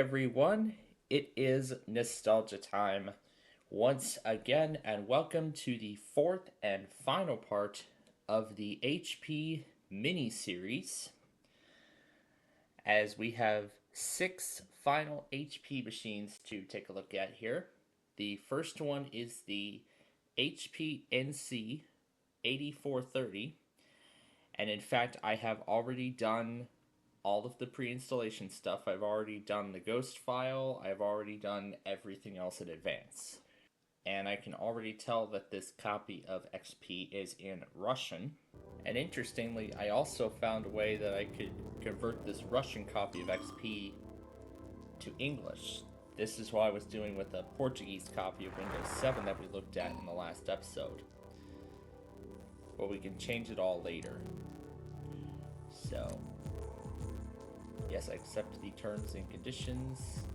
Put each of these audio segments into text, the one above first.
everyone. It is nostalgia time once again, and welcome to the fourth and final part of the HP mini series. As we have six final HP machines to take a look at here. The first one is the HP NC 8430, and in fact, I have already done all of the pre-installation stuff. I've already done the ghost file. I've already done everything else in advance. And I can already tell that this copy of XP is in Russian. And interestingly, I also found a way that I could convert this Russian copy of XP to English. This is what I was doing with the Portuguese copy of Windows 7 that we looked at in the last episode. But we can change it all later. So, yes, I accept the terms and conditions.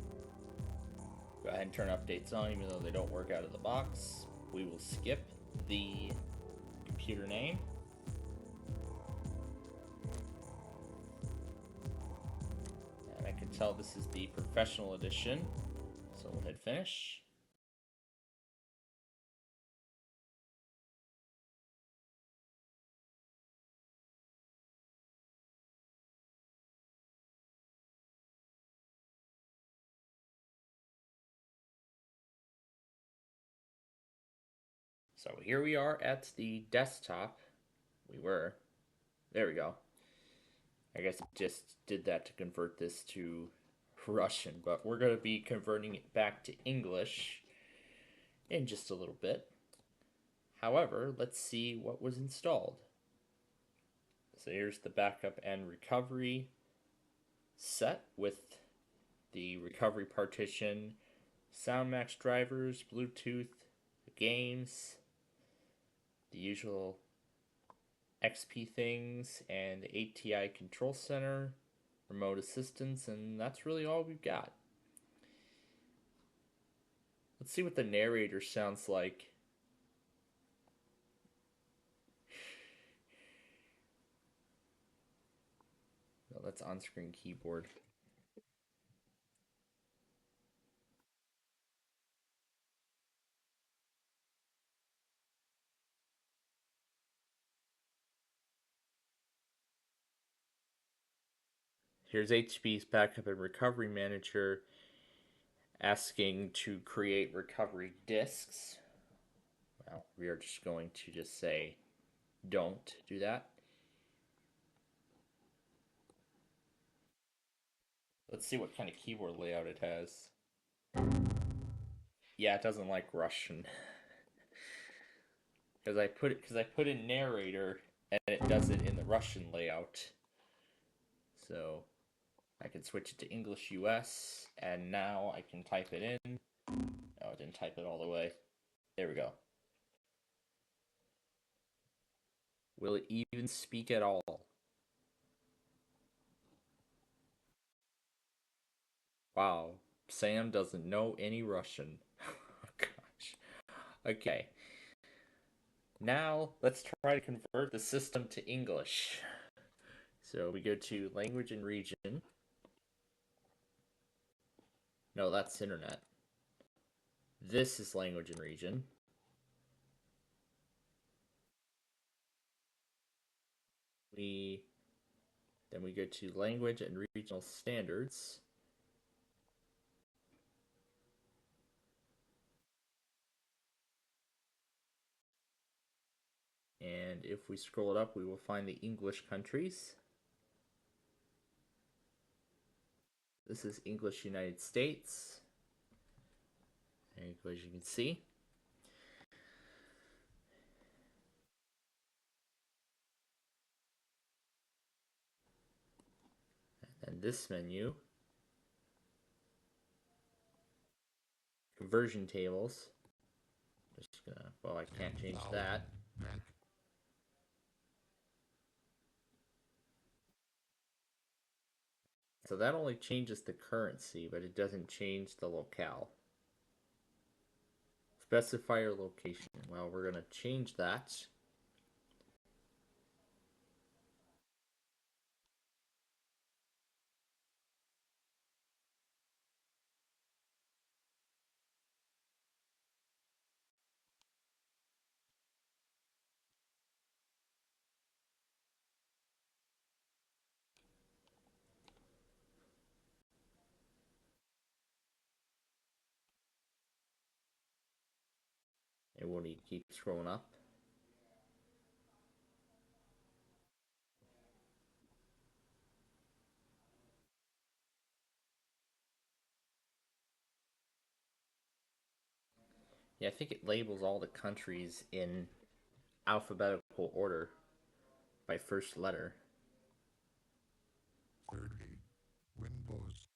Go ahead and turn updates on even though they don't work out of the box. We will skip the computer name. And I can tell this is the professional edition. So we'll hit finish. So here we are at the desktop. There we go. I guess I just did that to convert this to Russian, but we're going to be converting it back to English in just a little bit. However, let's see what was installed. So here's the backup and recovery set with the recovery partition, sound match drivers, Bluetooth, games, the usual XP things, and the ATI control center, remote assistance, and that's really all we've got. Let's see what the narrator sounds like. No, that's on-screen keyboard. Here's HP's backup and recovery manager asking to create recovery disks. Well, we are just going to just say don't do that. Let's see what kind of keyboard layout it has. Yeah, it doesn't like Russian. Because I put in narrator and it does it in the Russian layout. So I can switch it to English US and now I can type it in. Oh, I didn't type it all the way. There we go. Will it even speak at all? Wow, Sam doesn't know any Russian. Oh, gosh. Okay. Now let's try to convert the system to English. So we go to language and region. No, that's internet. This is language and region. Then we go to language and regional standards. And if we scroll it up, we will find the English countries. This is English United States. And as you can see, and this menu, conversion tables. Just gonna, well, I can't change that. So that only changes the currency, but it doesn't change the locale. Specify your location. Well, we're gonna change that. when you keep scrolling up. Yeah, I think it labels all the countries in alphabetical order by first letter. 30. Windows.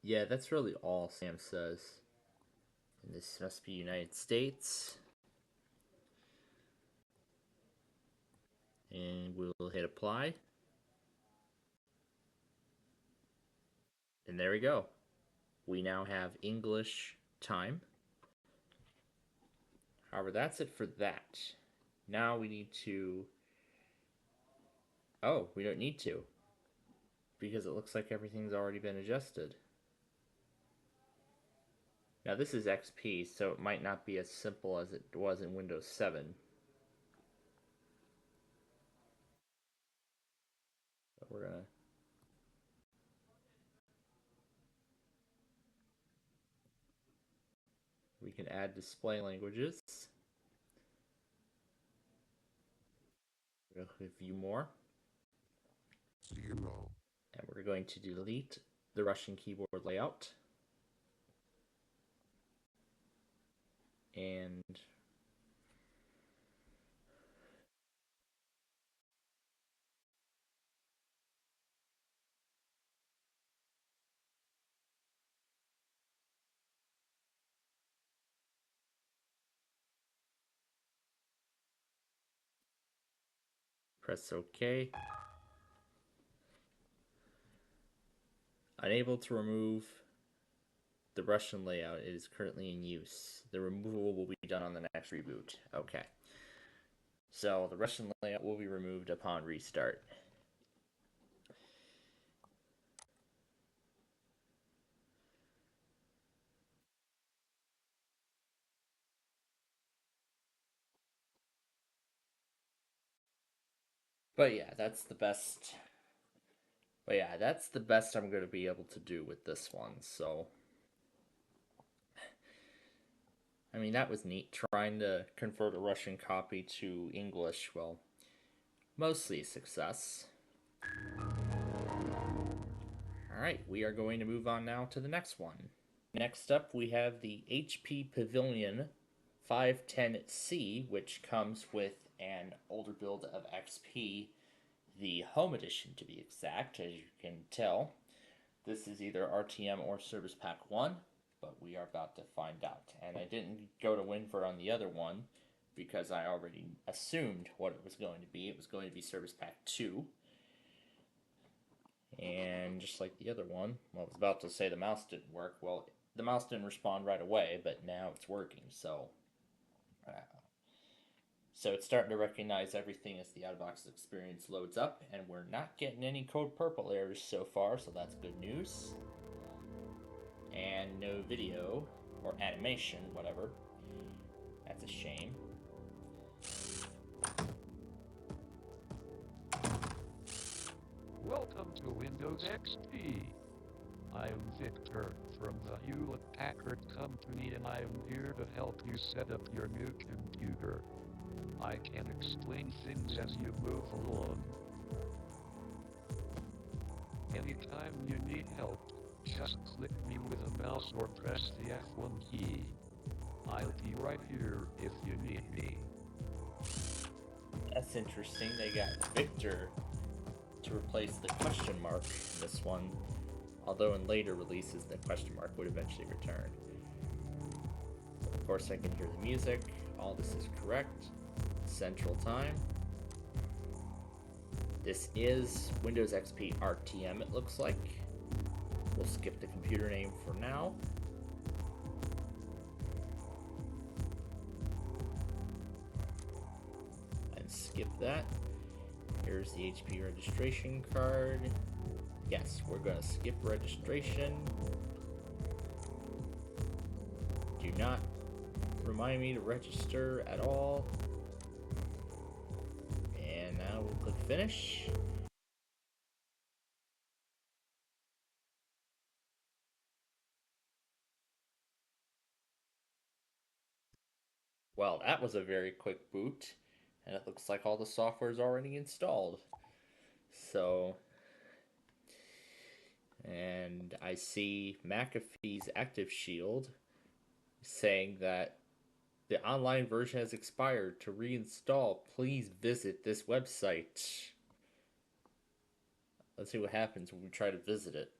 Yeah, that's really all Sam says. And this must be United States. And we'll hit apply. And there we go. We now have English time. However, that's it for that. Now we need to... Oh, we don't need to. Because it looks like everything's already been adjusted. Now this is XP, so it might not be as simple as it was in Windows 7. But we're gonna... We can add display languages. We'll view more. 0. And we're going to delete the Russian keyboard layout. And press OK. Unable to remove the Russian layout. It is currently in use. The removal will be done on the next reboot. Okay. So the Russian layout will be removed upon restart. But yeah, that's the best. But yeah, that's the best I'm going to be able to do with this one. So, I mean, that was neat. Trying to convert a Russian copy to English, well, mostly a success. Alright, we are going to move on now to the next one. Next up, we have the HP Pavilion 510C, which comes with an older build of XP, the Home Edition to be exact, as you can tell. This is either RTM or Service Pack 1, but we are about to find out. And I didn't go to Winver on the other one because I already assumed what it was going to be. It was going to be Service Pack 2. And just like the other one, well, I was about to say the mouse didn't work. Well, the mouse didn't respond right away, but now it's working. So it's starting to recognize everything as the out-of-box experience loads up, and we're not getting any code purple errors so far, so that's good news. And no video or animation, whatever. That's a shame. Welcome to Windows XP. I'm Victor from the Hewlett-Packard Company, and I'm here to help you set up your new computer. I can explain things as you move along. Anytime you need help, just click me with a mouse or press the F1 key. I'll be right here if you need me. That's interesting. They got Victor to replace the question mark in this one, although in later releases the question mark would eventually return. Of course, I can hear the music. All this is correct. Central Time. This is Windows XP RTM, it looks like. We'll skip the computer name for now. And skip that. Here's the HP registration card. Yes, we're going to skip registration. Do not remind me to register at all. And now we'll click finish. Well, that was a very quick boot, and it looks like all the software is already installed. So, and I see McAfee's Active Shield saying that the online version has expired. To reinstall, please visit this website. Let's see what happens when we try to visit it.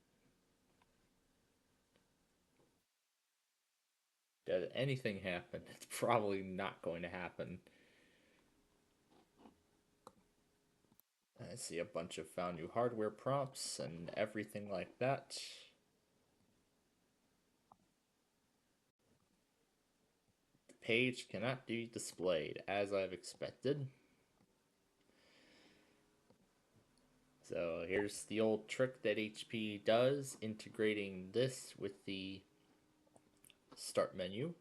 Does anything happen? It's probably not going to happen. I see a bunch of found new hardware prompts and everything like that. The page cannot be displayed as I've expected. So here's the old trick that HP does, integrating this with the start menu.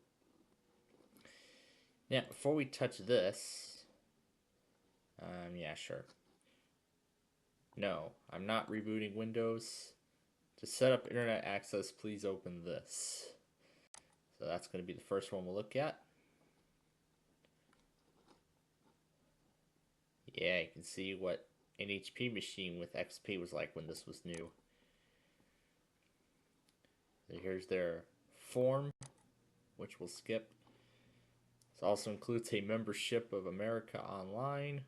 Now, before we touch this, yeah, sure. No, I'm not rebooting Windows. To set up internet access, please open this. So that's going to be the first one we'll look at. Yeah, you can see what an HP machine with XP was like when this was new. So here's their form, which we'll skip. This also includes a membership of America Online.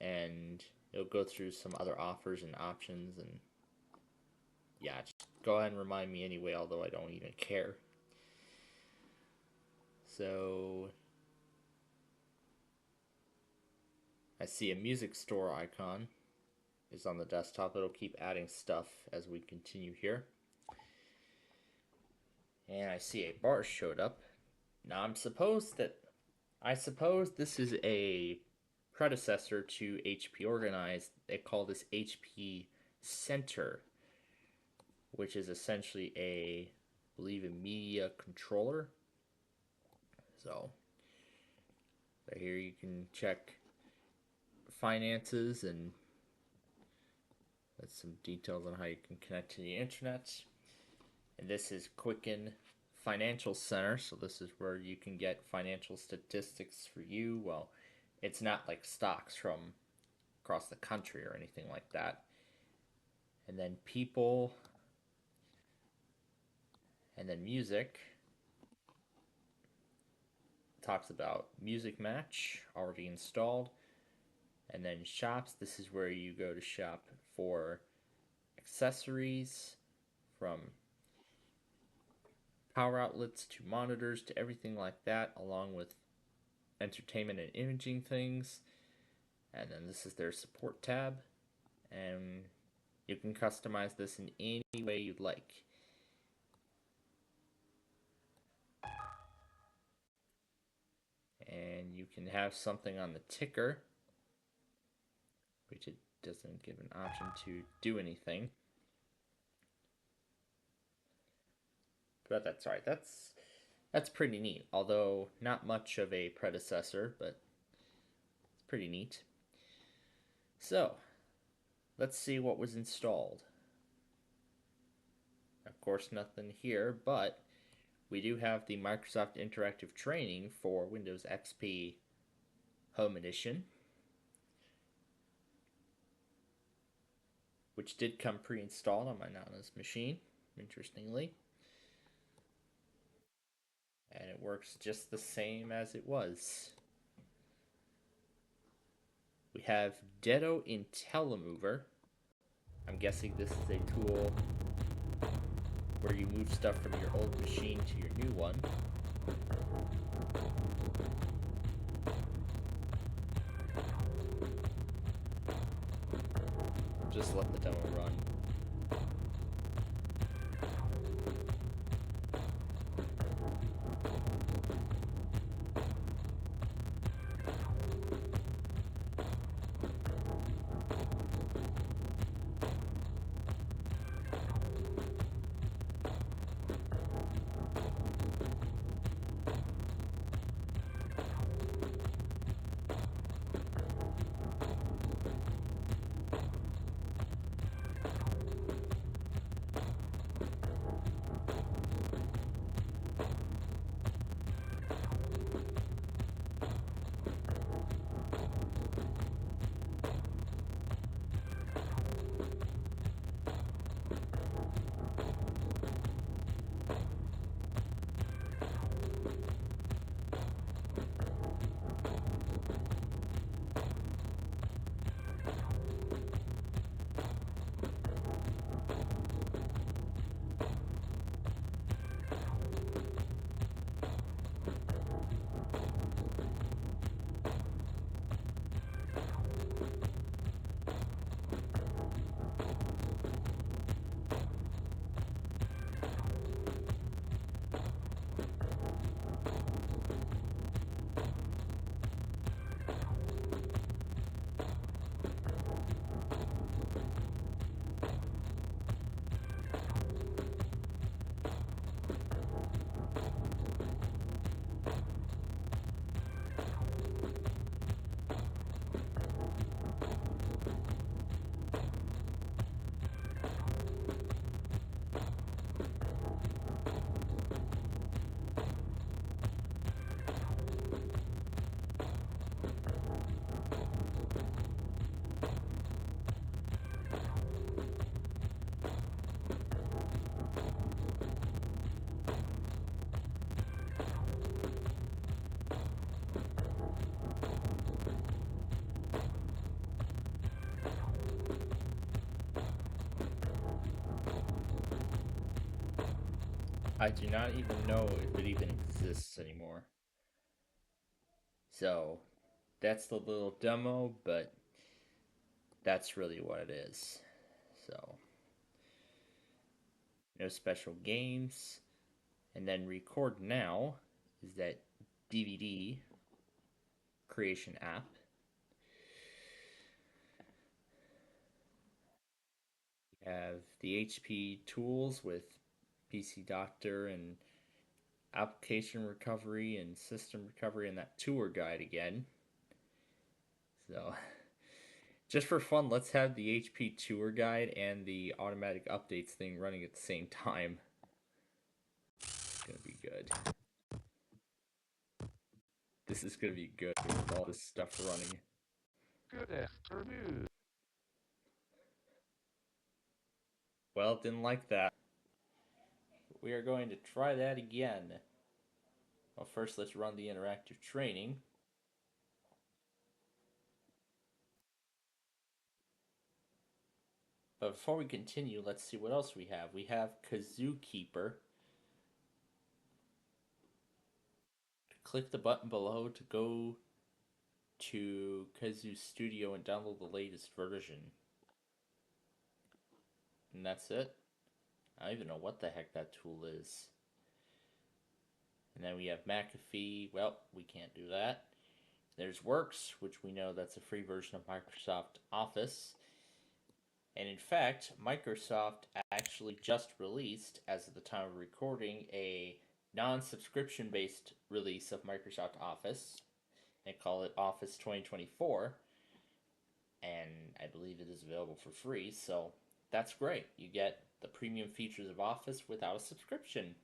And it'll go through some other offers and options, and yeah, just go ahead and remind me anyway, although I don't even care. So I see a music store icon is on the desktop. It'll keep adding stuff as we continue here. And I see a bar showed up. Now I suppose this is a predecessor to HP Organized. They call this HP Center, which is essentially I believe, a media controller. So here you can check finances, and that's some details on how you can connect to the internet. And this is Quicken Financial Center, so this is where you can get financial statistics for you. Well, it's not like stocks from across the country or anything like that. And then people, and then music. Talks about Music Match, already installed. And then shops, this is where you go to shop for accessories, from power outlets to monitors to everything like that, along with entertainment and imaging things. And then this is their support tab, and you can customize this in any way you'd like. And you can have something on the ticker, which it doesn't give an option to do anything. But that's right. That's pretty neat. Although not much of a predecessor, but it's pretty neat. So, let's see what was installed. Of course, nothing here, but we do have the Microsoft Interactive Training for Windows XP Home Edition, which did come pre-installed on my Nana's machine, interestingly. And it works just the same as it was. We have Detto IntelliMover. I'm guessing this is a tool where you move stuff from your old machine to your new one. Just let the demo run. I do not even know if it even exists anymore. So that's the little demo, but that's really what it is. So no special games. And then Record Now is that DVD creation app. We have the HP tools with PC Doctor and application recovery and system recovery and that tour guide again. So just for fun, let's have the HP tour guide and the automatic updates thing running at the same time. It's gonna be good. This is gonna be good with all this stuff running. Good afternoon. Well, didn't like that. We are going to try that again. Well, first let's run the interactive training. But before we continue, let's see what else we have. We have Kazoo Keeper. Click the button below to go to Kazoo Studio and download the latest version. And that's it. I don't even know what the heck that tool is. And then we have McAfee. Well, we can't do that. There's Works, which we know that's a free version of Microsoft Office. And in fact, Microsoft actually just released, as of the time of recording, a non-subscription based release of Microsoft Office. They call it Office 2024. And I believe it is available for free, so that's great. You get the premium features of Office without a subscription.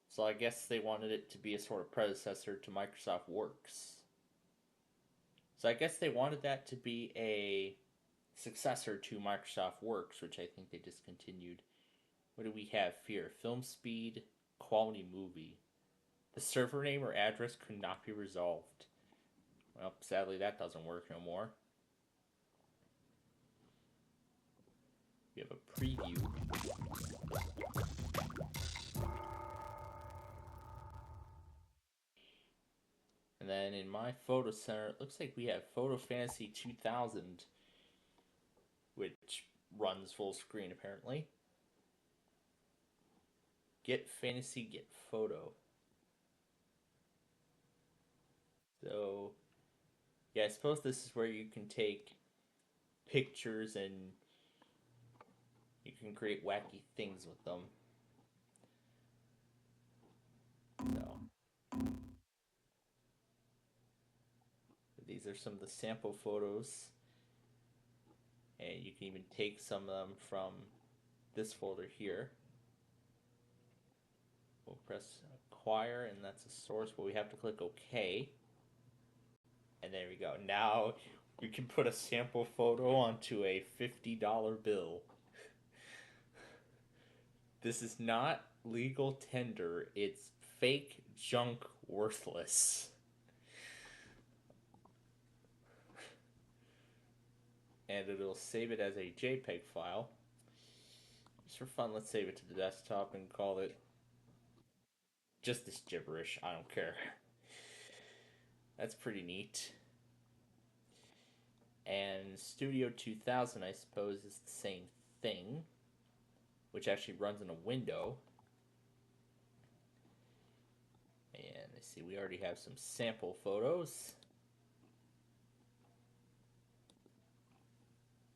So I guess they wanted it to be a sort of predecessor to Microsoft Works. So I guess they wanted that to be a successor to Microsoft Works, which I think they discontinued. What do we have here? Film speed, quality movie. The server name or address could not be resolved. Well, sadly that doesn't work no more. We have a preview. And then in my photo center, it looks like we have Photo Fantasy 2000, which runs full screen apparently. Get Fantasy, Get Photo. So, yeah, I suppose this is where you can take pictures and you can create wacky things with them. So, these are some of the sample photos. And you can even take some of them from this folder here. We'll press acquire, and that's a source, but we have to click OK. And there we go. Now we can put a sample photo onto a $50 bill. This is not legal tender, it's fake junk worthless. And it'll save it as a JPEG file. Just for fun, let's save it to the desktop and call it just this gibberish. I don't care. That's pretty neat. And Studio 2000, I suppose, is the same thing, which actually runs in a window. And let's see, we already have some sample photos.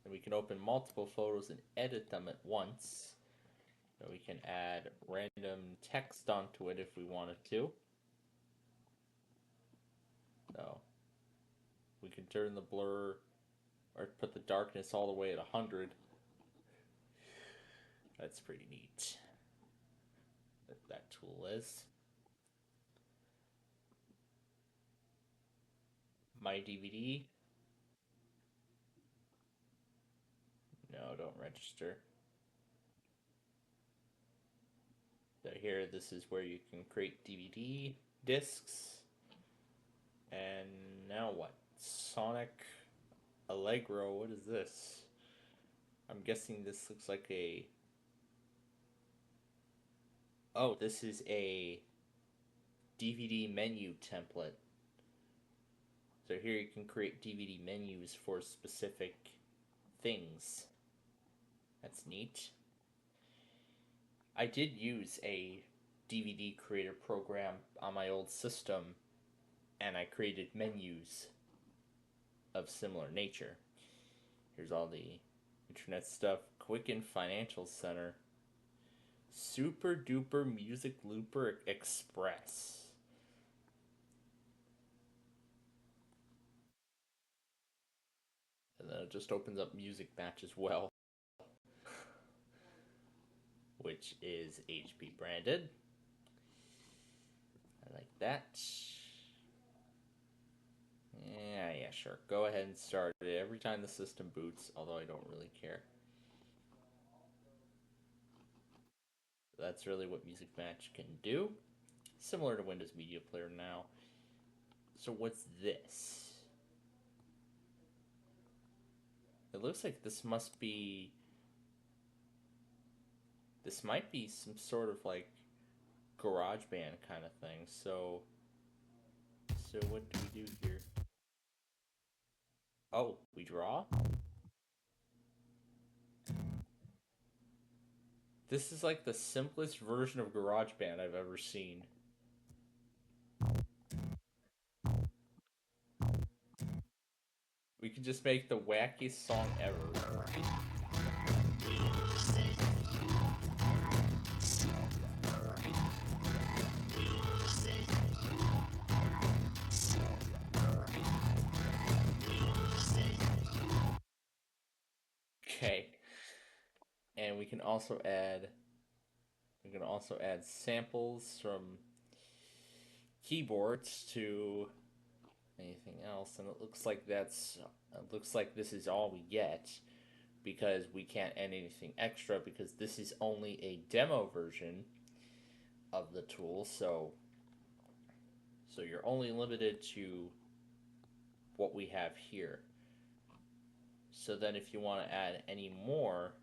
And we can open multiple photos and edit them at once. So we can add random text onto it if we wanted to. So we can turn the blur or put the darkness all the way at 100. That's pretty neat. That tool is. My DVD. No, don't register. So here, this is where you can create DVD discs. And now what? Sonic Allegro, what is this? I'm guessing this looks like a Oh, this is a DVD menu template. So here you can create DVD menus for specific things. That's neat. I did use a DVD creator program on my old system, and I created menus of similar nature. Here's all the internet stuff. Quicken Financial Center. Super Duper Music Looper Express. And then it just opens up Music Match as well, which is HP branded. I like that. Yeah, sure. Go ahead and start it every time the system boots, although I don't really care. That's really what Music Match can do. Similar to Windows Media Player now. So what's this? It looks like this must be... This might be some sort of like GarageBand kind of thing. So what do we do here? Oh, we draw? This is like the simplest version of GarageBand I've ever seen. We can just make the wackiest song ever. Okay. And we can also add samples from keyboards to anything else, and it looks like this is all we get, because we can't add anything extra because this is only a demo version of the tool. So you're only limited to what we have here. So then if you want to add any more,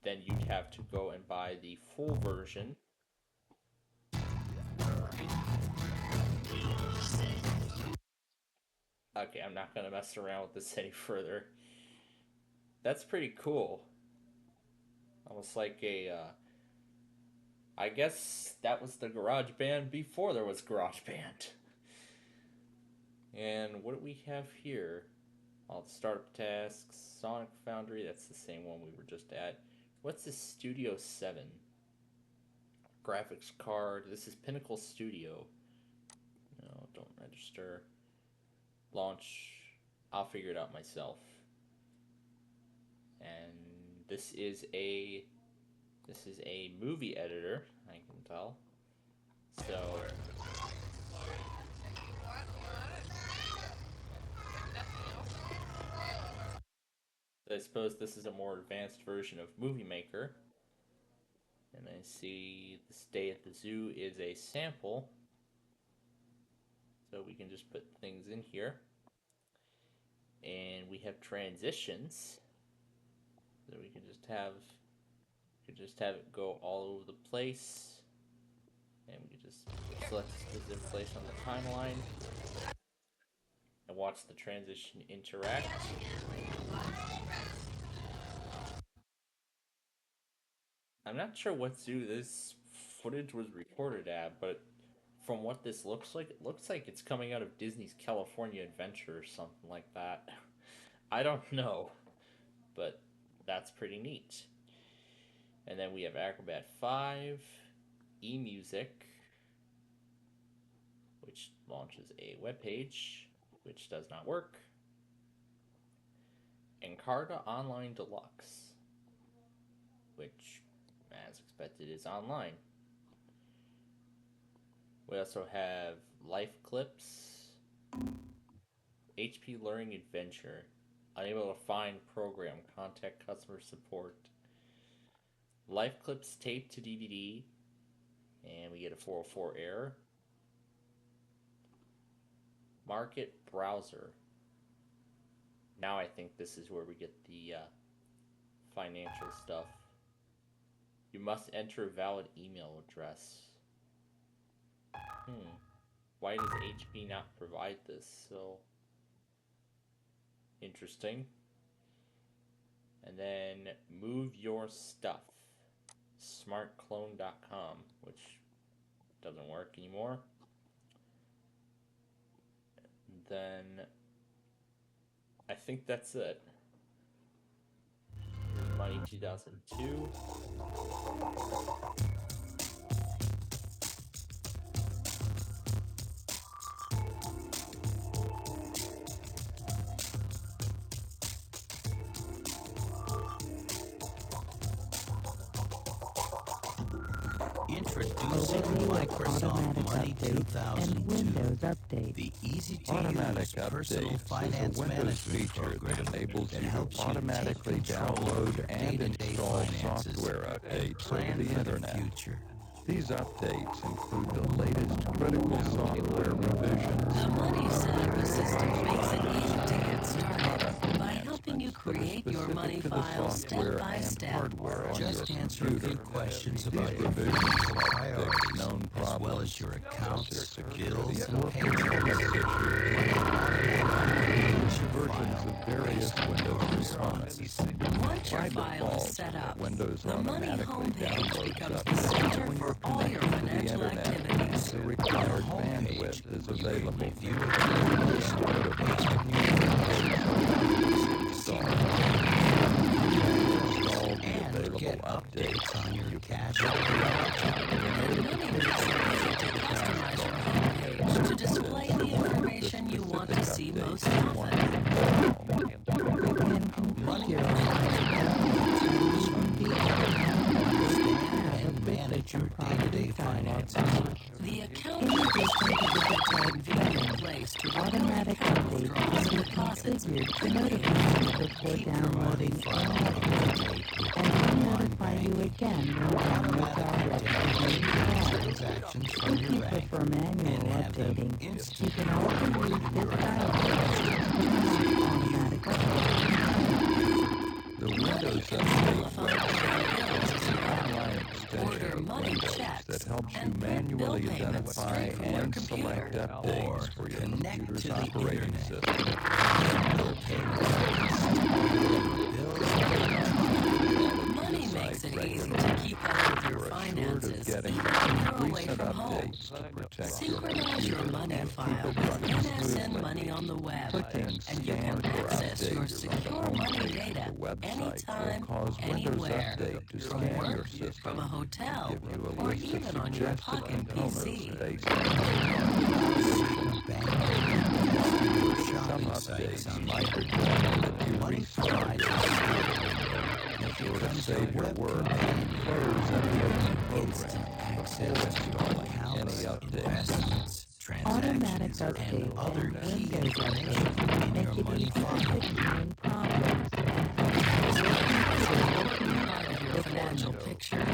then you'd have to go and buy the full version. Okay, I'm not going to mess around with this any further. That's pretty cool. Almost like I guess that was the GarageBand before there was GarageBand. And what do we have here? All the startup tasks, Sonic Foundry, that's the same one we were just at. What's this Studio 7? Graphics card, this is Pinnacle Studio. No, don't register. Launch, I'll figure it out myself. And this is a movie editor, I can tell. So I suppose this is a more advanced version of Movie Maker. And I see the Stay at the Zoo is a sample. So we can just put things in here. And we have transitions. So we can just have it go all over the place. And we can just select a specific place on the timeline. And watch the transition interact. I'm not sure what zoo this footage was recorded at, but from what this looks like, it looks like it's coming out of Disney's California Adventure or something like that. I don't know, but that's pretty neat. And then we have Acrobat 5, eMusic, which launches a web page, which does not work, Encarta Online Deluxe, which, as expected, is online. We also have Life Clips, HP Learning Adventure, unable to find program, contact customer support, Life Clips taped to DVD, and we get a 404 error. Market Browser. Now I think this is where we get the financial stuff. You must enter a valid email address. Why does HP not provide this? So interesting. And then move your stuff. Smartclone.com, which doesn't work anymore. Then I think that's it. Money 2002. Introducing Microsoft Money 2002, the easy-to-use personal finance management feature that enables you to automatically download and install software updates over the Internet. These updates include the latest critical software revisions. The Money Setup Assistant makes it easy to get started by helping you create your money file step by step. Just answer a few questions about your business priorities, as well as your accounts, bills, and payments. Versions of various Windows components. Once your file is set up, Windows the Money automatically homepage downloads becomes the updates center when for you're all your connected to the financial Internet. activities. The required bandwidth is available. And get updates on your cash. The Money makes it easy to customize your homepage to display the information you want to see most often. And manage your day-to-day finances. The account is a convenient place to automatic withdrawals and deposits to notify you before downloading and notify you again when downloads are ready. Transactions from If your you bank prefer manual and have them updating, you instantly can also use this automatic The Windows Update website is an online extension of Windows that helps you manually identify and select updates for your computer's operating system. Money makes it easy to keep up with your finances, even when you're away from home. Synchronize your money file with NSN Money on the web, and you can access your secure money data anytime, anywhere, from work, from a hotel, or even on your pocket PC. Some updates might require that you restart your system. If you were to save your work, close any open program before installing any updates. automatic updates and Windows updates make it easy to find problems. Your financial picture.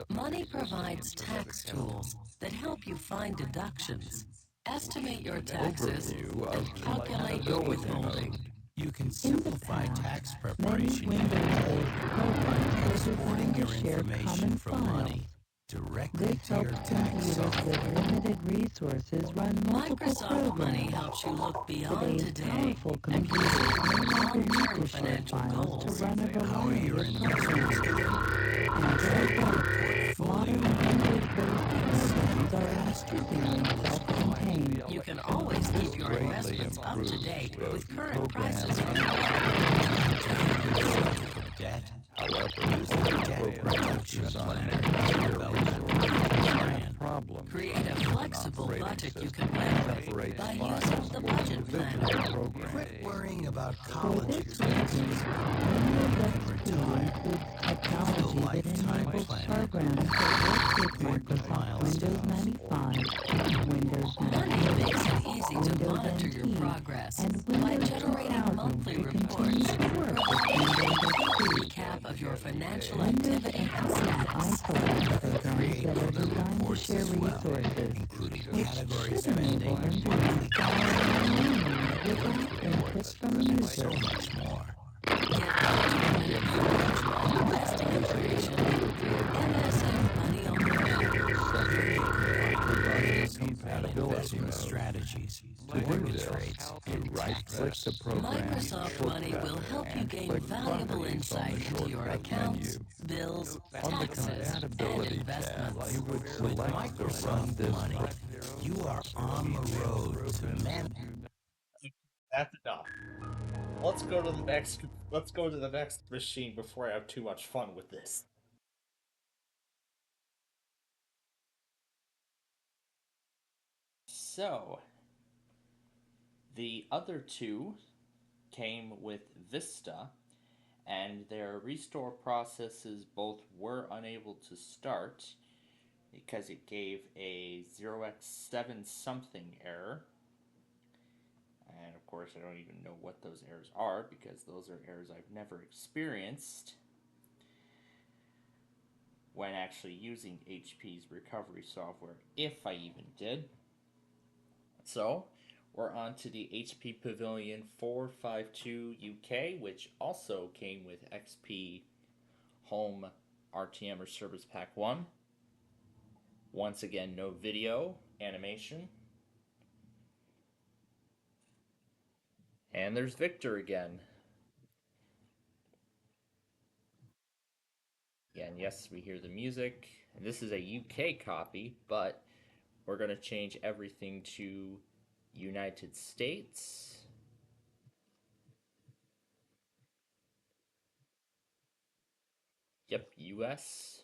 Money provides tax tools that help you find deductions, estimate your taxes, and calculate your withholding. You can simplify tax Many preparation Windows-based programs exporting are your designed to share information common from files. money directly This to your helps tax computers software. with limited resources run multiple Microsoft Money programs. helps you look beyond Today's today powerful and computers consider no longer need long-term to share financial files to goals. run a How are variety your of investments programs. doing? And modern Portfolio Windows-based programs are increasingly self-contained. You can always keep your investments up to date with current prices from debt. However, Use the debt reduction plan. problem Create a flexible budget you can work with by using the budget planner. Quit worrying about For college this expenses. reason, Windows XP includes technology that enables programs that work with Microsoft Windows 95, Windows Money 98, makes it easy to Windows monitor your NT, progress and by Windows generating 2000 monthly to continue reports, to work with providing a Windows complete XP. recap of your financial Windows activity and XP status. iPhone programs that are designed to share resources, including which category should spending, enable them to monthly install manually without input from the and user. so much more. Get documented financial and investing information processing strategies, mortgage rates, and right-click taxes. the program Microsoft Money will help you gain valuable insight into your accounts, bills, On the taxes, and Compatibility tab, investments. you would With select the Run Microsoft This Money, you are on the road to That's enough. Let's go to the next. Let's go to the next machine before I have too much fun with this. So, the other two came with Vista, and their restore processes both were unable to start because it gave a 0x7 something error. And of course, I don't even know what those errors are because those are errors I've never experienced when actually using HP's recovery software, if I even did. So, we're on to the HP Pavilion 452 UK, which also came with XP Home RTM or Service Pack 1. Once again, no video, animation. And there's Victor again. Again, yes, we hear the music. And this is a UK copy, but we're going to change everything to United States. Yep, US.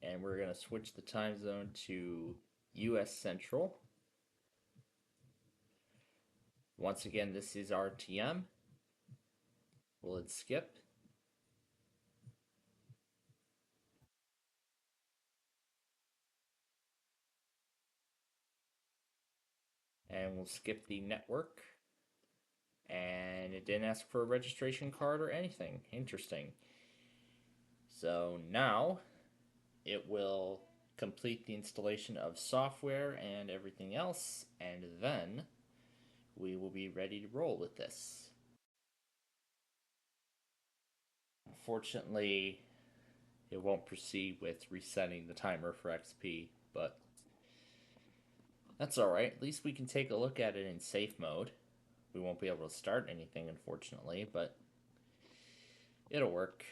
And we're going to switch the time zone to US Central. Once again, this is RTM. We'll hit skip. And we'll skip the network. And it didn't ask for a registration card or anything. Interesting. So now it will complete the installation of software and everything else, and then we will be ready to roll with this. Unfortunately, it won't proceed with resetting the timer for XP, but that's alright. At least we can take a look at it in safe mode. We won't be able to start anything, unfortunately, but it'll work.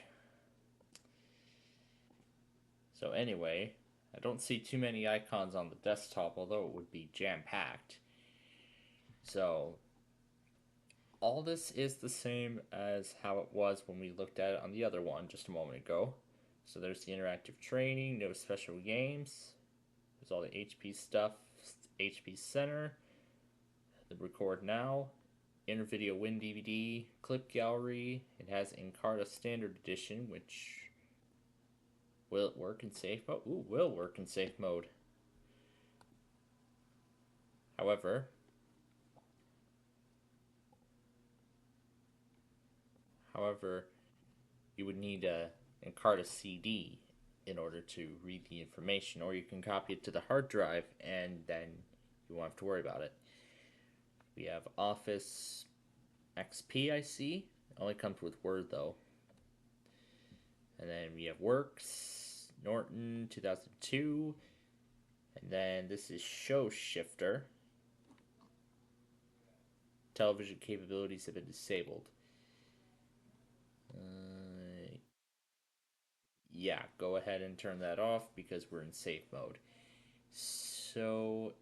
So anyway, I don't see too many icons on the desktop, although it would be jam-packed. So all this is the same as how it was when we looked at it on the other one just a moment ago. So there's the interactive training, no special games. There's all the HP stuff, HP Center, the record now, Intervideo Win DVD, clip gallery. It has Encarta Standard Edition, which will it work in safe mode? Ooh, will work in safe mode. However, you would need a Encarta CD in order to read the information, or you can copy it to the hard drive and then you won't have to worry about it. We have Office XP, I see. It only comes with Word though. And then we have Works, Norton 2002, and then this is Show Shifter. Television capabilities have been disabled. Yeah, go ahead and turn that off because we're in safe mode. So,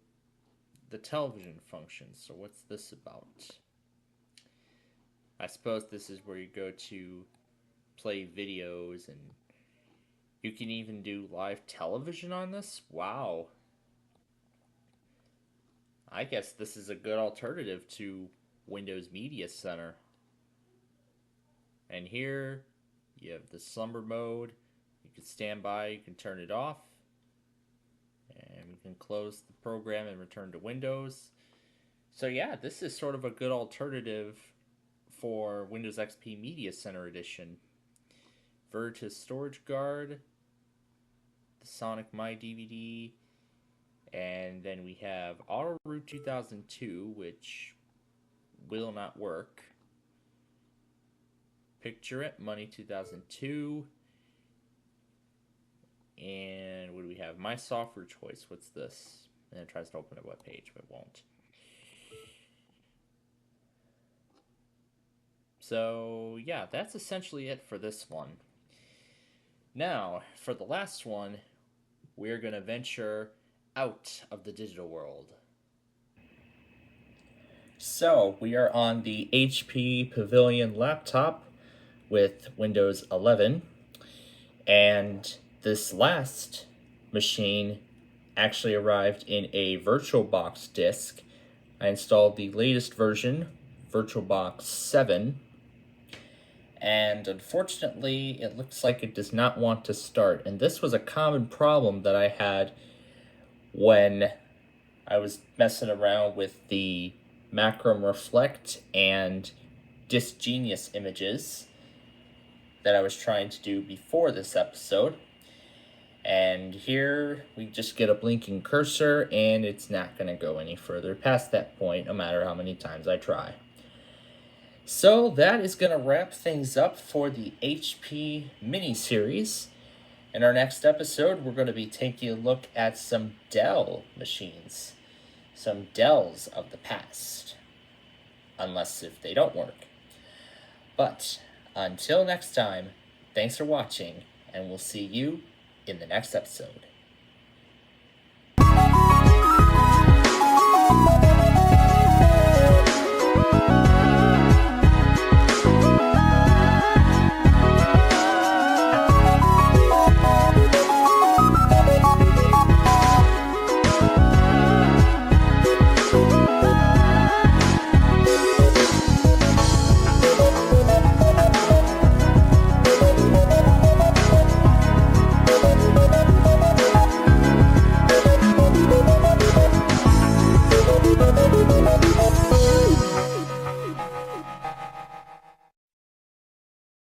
the television function. So, what's this about? I suppose this is where you go to play videos, and you can even do live television on this? Wow. I guess this is a good alternative to Windows Media Center. And here, you have the slumber mode. You can stand by, you can turn it off. And we can close the program and return to Windows. So yeah, this is sort of a good alternative for Windows XP Media Center Edition. Veritas Storage Guard, the Sonic My DVD, and then we have Autoroute 2002, which will not work. Picture It, Money 2002, and what do we have? my software choice. What's this? And it tries to open a web page, but won't. So yeah, that's essentially it for this one. Now, for the last one, we're going to venture out of the digital world. So, we are on the HP Pavilion laptop with Windows 11, and this last machine actually arrived in a VirtualBox disk. I installed the latest version, VirtualBox 7, and unfortunately it looks like it does not want to start. And this was a common problem that I had when I was messing around with the Macrom Reflect and Disgenius images that I was trying to do before this episode. And here we just get a blinking cursor and it's not going to go any further past that point, no matter how many times I try. So that is going to wrap things up for the HP mini-series. In our next episode, we're going to be taking a look at some Dell machines. Some Dells of the past. Unless if they don't work. But until next time, thanks for watching, and we'll see you in the next episode.